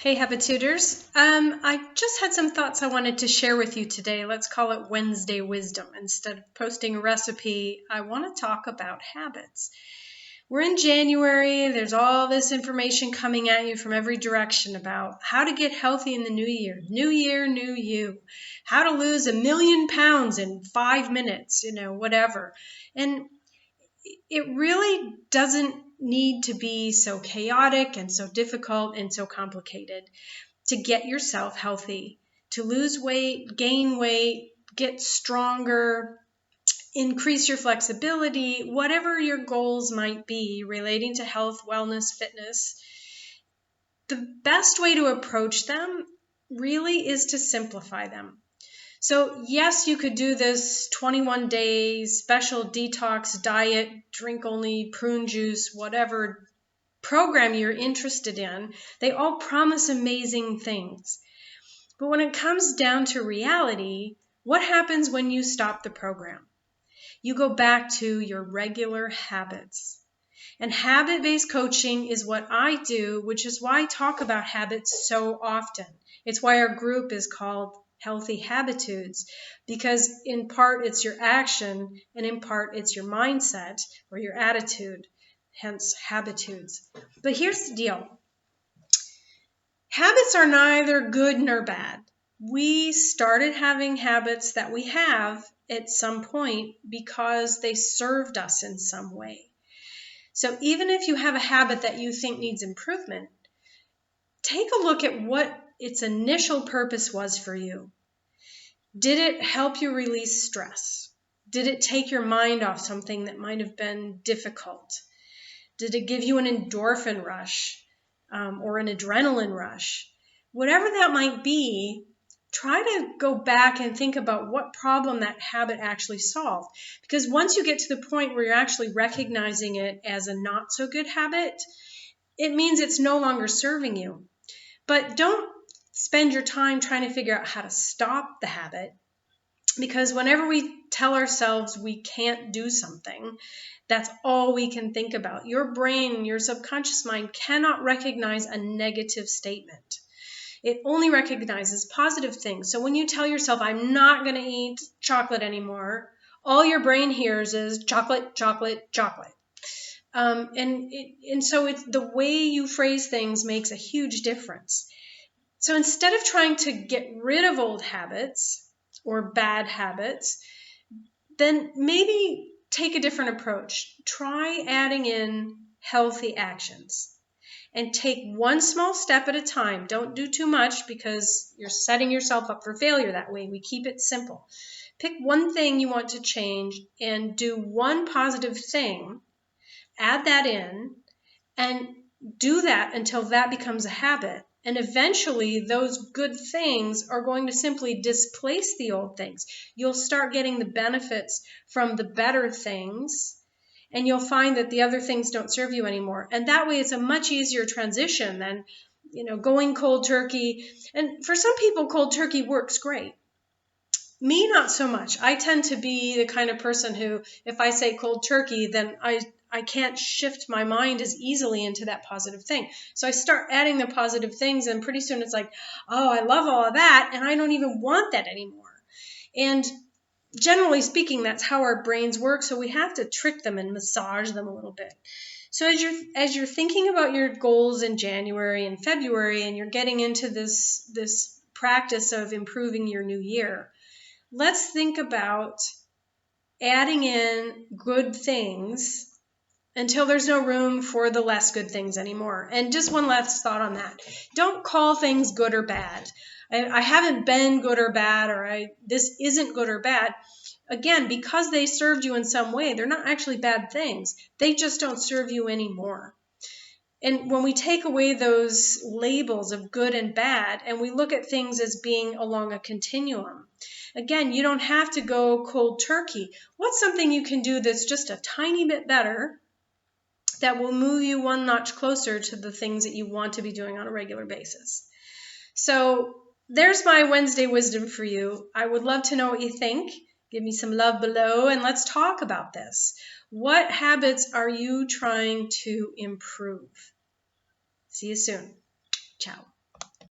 Hey Habitutors, I just had some thoughts I wanted to share with you today. Let's call it Wednesday Wisdom. Instead of posting a recipe, I want to talk about habits. We're in January, there's all this information coming at you from every direction about how to get healthy in the new year. New year, new you. How to lose 1,000,000 pounds in 5 minutes, whatever. And it really doesn't need to be so chaotic and so difficult and so complicated to get yourself healthy, to lose weight, gain weight, get stronger, increase your flexibility, whatever your goals might be relating to health, wellness, fitness. The best way to approach them really is to simplify them. So yes, you could do this 21 days special detox diet, drink only prune juice, whatever program you're interested in. They all promise amazing things. But when it comes down to reality, what happens when you stop the program? You go back to your regular habits. And habit-based coaching is what I do, which is why I talk about habits so often. It's why our group is called Healthy Habitudes, because in part it's your action and in part it's your mindset or your attitude, hence habitudes. But here's the deal. Habits are neither good nor bad. We started having habits that we have at some point because they served us in some way. So even if you have a habit that you think needs improvement, take a look at what its initial purpose was for you. Did it help you release stress? Did it take your mind off something that might have been difficult? Did it give you an endorphin rush or an adrenaline rush? Whatever that might be, try to go back and think about what problem that habit actually solved. Because once you get to the point where you're actually recognizing it as a not so good habit, it means it's no longer serving you. But don't spend your time trying to figure out how to stop the habit, because whenever we tell ourselves we can't do something, that's all we can think about. Your brain, your subconscious mind cannot recognize a negative statement. It only recognizes positive things. So when you tell yourself, I'm not going to eat chocolate anymore, all your brain hears is chocolate, chocolate, chocolate. So it's the way you phrase things makes a huge difference. So instead of trying to get rid of old habits or bad habits, then maybe take a different approach. Try adding in healthy actions. And take one small step at a time. Don't do too much because you're setting yourself up for failure that way. We keep it simple. Pick one thing you want to change and do one positive thing. Add that in and do that until that becomes a habit. And eventually those good things are going to simply displace the old things. You'll start getting the benefits from the better things, and you'll find that the other things don't serve you anymore. And that way it's a much easier transition than, going cold turkey. And for some people, cold turkey works great. Me, not so much. I tend to be the kind of person who, if I say cold turkey, then I can't shift my mind as easily into that positive thing. So I start adding the positive things, and pretty soon it's like, oh, I love all of that, and I don't even want that anymore. And generally speaking, that's how our brains work, so we have to trick them and massage them a little bit. So as you're thinking about your goals in January and February, and you're getting into this practice of improving your new year, let's think about adding in good things until there's no room for the less good things anymore. And just one last thought on that. Don't call things good or bad. I haven't been good or bad, or this isn't good or bad. Again, because they served you in some way, they're not actually bad things. They just don't serve you anymore. And when we take away those labels of good and bad, and we look at things as being along a continuum, again, you don't have to go cold turkey. What's something you can do that's just a tiny bit better that will move you one notch closer to the things that you want to be doing on a regular basis? So there's my Wednesday wisdom for you. I would love to know what you think. Give me some love below, and let's talk about this. What habits are you trying to improve? See you soon. Ciao.